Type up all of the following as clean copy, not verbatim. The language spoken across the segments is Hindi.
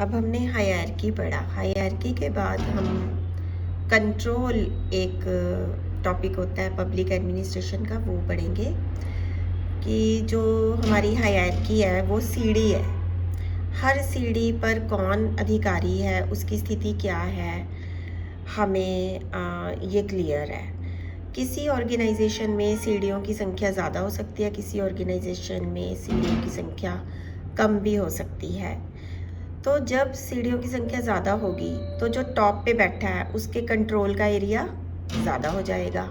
अब हमने हायरार्की पढ़ा। हायरार्की के बाद हम कंट्रोल, एक टॉपिक होता है पब्लिक एडमिनिस्ट्रेशन का, वो पढ़ेंगे कि जो हमारी हायरार्की है वो सीढ़ी है। हर सीढ़ी पर कौन अधिकारी है, उसकी स्थिति क्या है, हमें ये क्लियर है। किसी ऑर्गेनाइजेशन में सीढ़ियों की संख्या ज़्यादा हो सकती है, किसी ऑर्गेनाइजेशन में सीढ़ियों की संख्या कम भी हो सकती है। तो जब सीढ़ियों की संख्या ज़्यादा होगी तो जो टॉप पे बैठा है उसके कंट्रोल का एरिया ज़्यादा हो जाएगा।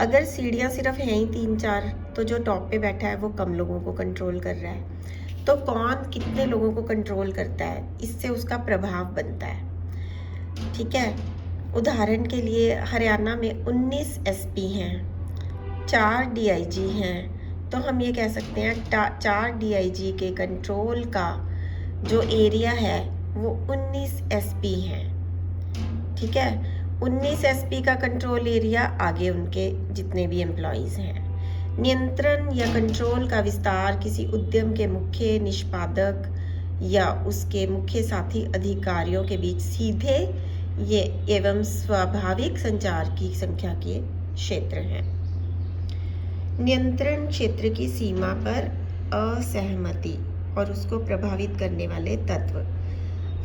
अगर सीढ़ियाँ सिर्फ हैं ही 3-4 तो जो टॉप पे बैठा है वो कम लोगों को कंट्रोल कर रहा है। तो कौन कितने लोगों को कंट्रोल करता है, इससे उसका प्रभाव बनता है। ठीक है, उदाहरण के लिए हरियाणा में 19 एसपी हैं, 4 डीआईजी हैं, तो हम ये कह सकते हैं 4 डीआईजी के कंट्रोल का जो एरिया है वो 19 एसपी हैं। ठीक है, 19 एसपी का कंट्रोल एरिया, आगे उनके जितने भी एम्प्लॉयज़ हैं। नियंत्रण या कंट्रोल का विस्तार किसी उद्यम के मुख्य निष्पादक या उसके मुख्य साथी अधिकारियों के बीच सीधे ये एवं स्वाभाविक संचार की संख्या के क्षेत्र हैं। नियंत्रण क्षेत्र की सीमा पर असहमति और उसको प्रभावित करने वाले तत्व।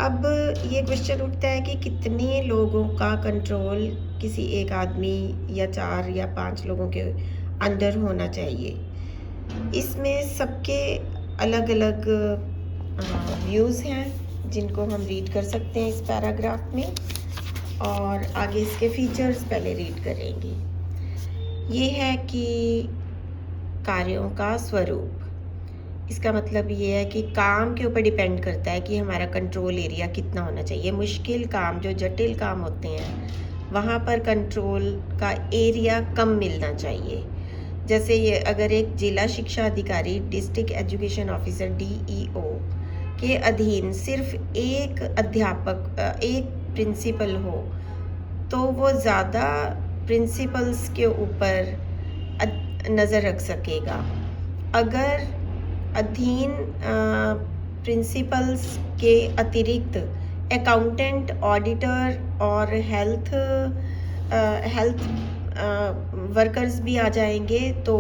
अब ये क्वेश्चन उठता है कि कितने लोगों का कंट्रोल किसी एक आदमी या 4 या 5 लोगों के अंडर होना चाहिए। इसमें सबके अलग अलग व्यूज़ हैं जिनको हम रीड कर सकते हैं इस पैराग्राफ में, और आगे इसके फीचर्स पहले रीड करेंगे। ये है कि कार्यों का स्वरूप। इसका मतलब ये है कि काम के ऊपर डिपेंड करता है कि हमारा कंट्रोल एरिया कितना होना चाहिए। मुश्किल काम, जो जटिल काम होते हैं, वहाँ पर कंट्रोल का एरिया कम मिलना चाहिए। जैसे ये अगर एक जिला शिक्षा अधिकारी, डिस्ट्रिक्ट एजुकेशन ऑफिसर डीईओ के अधीन सिर्फ एक अध्यापक, एक प्रिंसिपल हो, तो वो ज़्यादा प्रिंसिपल्स के ऊपर नज़र रख सकेगा। अगर अधीन प्रिंसिपल्स के अतिरिक्त अकाउंटेंट, ऑडिटर और हेल्थ वर्कर्स भी आ जाएंगे तो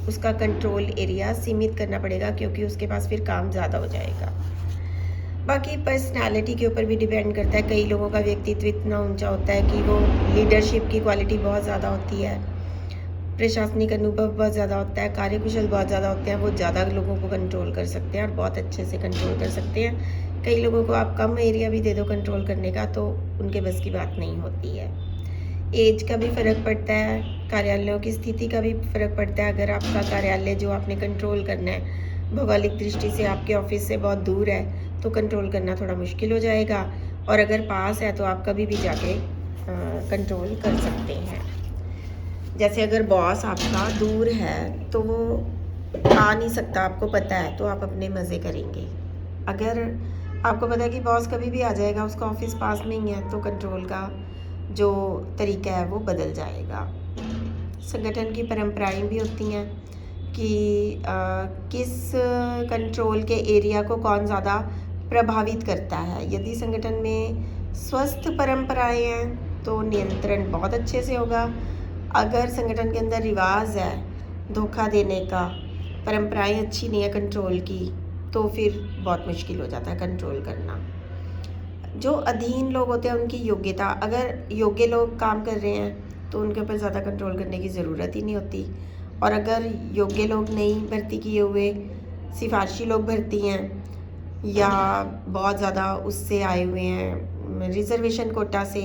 उसका कंट्रोल एरिया सीमित करना पड़ेगा, क्योंकि उसके पास फिर काम ज़्यादा हो जाएगा। बाकी पर्सनालिटी के ऊपर भी डिपेंड करता है। कई लोगों का व्यक्तित्व इतना ऊंचा होता है कि वो लीडरशिप की क्वालिटी बहुत ज़्यादा होती है, प्रशासनिक अनुभव बहुत ज़्यादा होता है, कार्यकुशल बहुत ज़्यादा होते हैं, वो ज़्यादा लोगों को कंट्रोल कर सकते हैं और बहुत अच्छे से कंट्रोल कर सकते हैं। कई लोगों को आप कम एरिया भी दे दो कंट्रोल करने का तो उनके बस की बात नहीं होती है। एज का भी फ़र्क पड़ता है, कार्यालयों की स्थिति का भी फ़र्क पड़ता है। अगर आपका कार्यालय जो आपने कंट्रोल करना है भौगोलिक दृष्टि से आपके ऑफिस से बहुत दूर है तो कंट्रोल करना थोड़ा मुश्किल हो जाएगा, और अगर पास है तो आप कभी भी जाके कंट्रोल कर सकते हैं। जैसे अगर बॉस आपका दूर है तो वो आ नहीं सकता, आपको पता है, तो आप अपने मज़े करेंगे। अगर आपको पता है कि बॉस कभी भी आ जाएगा, उसका ऑफिस पास में ही है, तो कंट्रोल का जो तरीका है वो बदल जाएगा। संगठन की परंपराएं भी होती हैं कि किस कंट्रोल के एरिया को कौन ज़्यादा प्रभावित करता है। यदि संगठन में स्वस्थ परंपराएं हैं तो नियंत्रण बहुत अच्छे से होगा। अगर संगठन के अंदर रिवाज है धोखा देने का, परंपराएं अच्छी नहीं है कंट्रोल की, तो फिर बहुत मुश्किल हो जाता है कंट्रोल करना। जो अधीन लोग होते हैं उनकी योग्यता, अगर योग्य लोग काम कर रहे हैं तो उनके ऊपर ज़्यादा कंट्रोल करने की ज़रूरत ही नहीं होती, और अगर योग्य लोग नहीं भर्ती किए हुए, सिफारशी लोग भर्ती हैं या बहुत ज़्यादा उससे आए हुए हैं रिजर्वेशन कोटा से,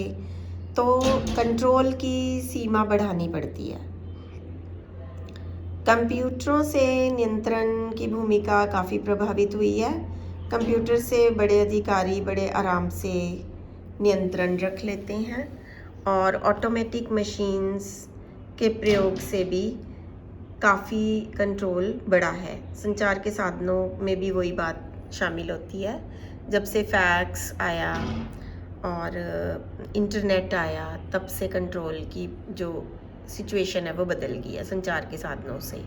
तो कंट्रोल की सीमा बढ़ानी पड़ती है। कंप्यूटरों से नियंत्रण की भूमिका काफ़ी प्रभावित हुई है। कंप्यूटर से बड़े अधिकारी बड़े आराम से नियंत्रण रख लेते हैं, और ऑटोमेटिक मशीन्स के प्रयोग से भी काफ़ी कंट्रोल बढ़ा है। संचार के साधनों में भी वही बात शामिल होती है। जब से फैक्स आया और इंटरनेट आया तब से कंट्रोल की जो सिचुएशन है वो बदल गई है संचार के साधनों से।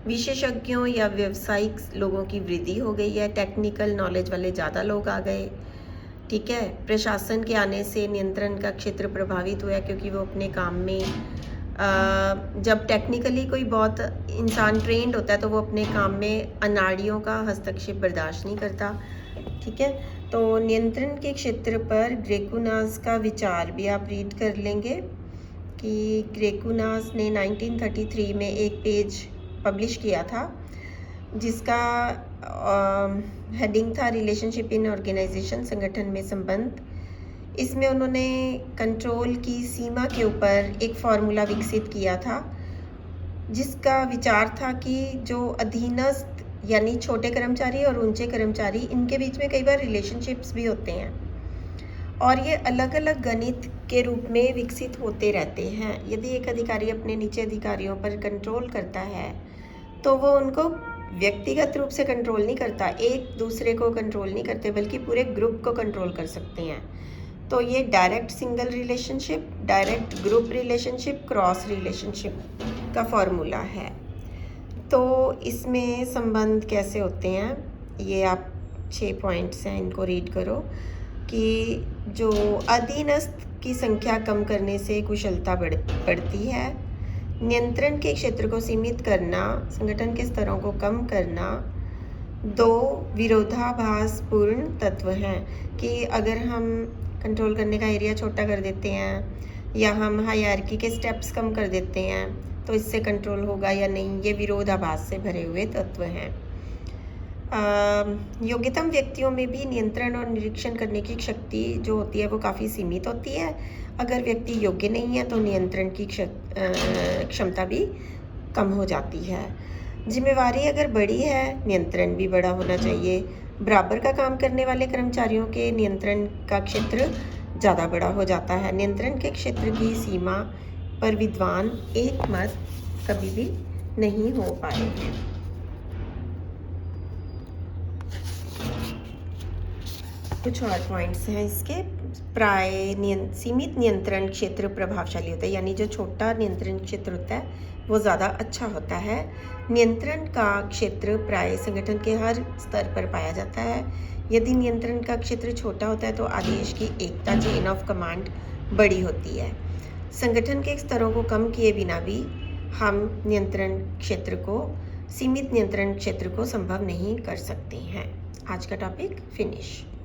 विशेषज्ञों या व्यावसायिक लोगों की वृद्धि हो गई है, टेक्निकल नॉलेज वाले ज़्यादा लोग आ गए, ठीक है। प्रशासन के आने से नियंत्रण का क्षेत्र प्रभावित हुआ क्योंकि वो अपने काम में जब टेक्निकली कोई बहुत इंसान ट्रेंड होता है तो वो अपने काम में अनाड़ियों का हस्तक्षेप बर्दाश्त नहीं करता। ठीक है, तो नियंत्रण के क्षेत्र पर ग्रेकुनास का विचार भी आप रीड कर लेंगे कि ग्रेकुनास ने 1933 में एक पेज पब्लिश किया था जिसका हेडिंग था रिलेशनशिप इन ऑर्गेनाइजेशन, संगठन में संबंध। इसमें उन्होंने कंट्रोल की सीमा के ऊपर एक फार्मूला विकसित किया था जिसका विचार था कि जो अधीनस्थ यानी छोटे कर्मचारी और ऊंचे कर्मचारी, इनके बीच में कई बार रिलेशनशिप्स भी होते हैं और ये अलग अलग गणित के रूप में विकसित होते रहते हैं। यदि एक अधिकारी अपने नीचे अधिकारियों पर कंट्रोल करता है तो वो उनको व्यक्तिगत रूप से कंट्रोल नहीं करता, एक दूसरे को कंट्रोल नहीं करते, बल्कि पूरे ग्रुप को कंट्रोल कर सकते हैं। तो ये direct single relationship, direct group relationship, cross relationship का फॉर्मूला है। तो इसमें संबंध कैसे होते हैं, ये आप 6 पॉइंट्स हैं, इनको रीड करो कि जो अधीनस्थ की संख्या कम करने से कुशलता बढ़ती है, नियंत्रण के क्षेत्र को सीमित करना, संगठन के स्तरों को कम करना 2 विरोधाभासपूर्ण तत्व हैं कि अगर हम कंट्रोल करने का एरिया छोटा कर देते हैं या हम हायरार्की के स्टेप्स कम कर देते हैं तो इससे कंट्रोल होगा या नहीं, ये विरोधाभास से भरे हुए तत्व हैं। योग्यतम व्यक्तियों में भी नियंत्रण और निरीक्षण करने की शक्ति जो होती है वो काफ़ी सीमित होती है। अगर व्यक्ति योग्य नहीं है तो नियंत्रण की क्षमता भी कम हो जाती है। जिम्मेवारी अगर बड़ी है, नियंत्रण भी बड़ा होना चाहिए। बराबर का काम करने वाले कर्मचारियों के नियंत्रण का क्षेत्र ज़्यादा बड़ा हो जाता है। नियंत्रण के क्षेत्र की सीमा पर विद्वान एक मत कभी भी नहीं हो पाएंगे। कुछ और पॉइंट्स हैं इसके। सीमित नियंत्रण क्षेत्र प्रभावशाली होता है, यानी जो छोटा नियंत्रण क्षेत्र होता है वो ज़्यादा अच्छा होता है। नियंत्रण का क्षेत्र प्राय संगठन के हर स्तर पर पाया जाता है। यदि नियंत्रण का क्षेत्र छोटा होता है तो आदेश की एकता, चेन ऑफ कमांड बड़ी होती है। संगठन के स्तरों को कम किए बिना भी हम सीमित नियंत्रण क्षेत्र को संभव नहीं कर सकते हैं। आज का टॉपिक फिनिश।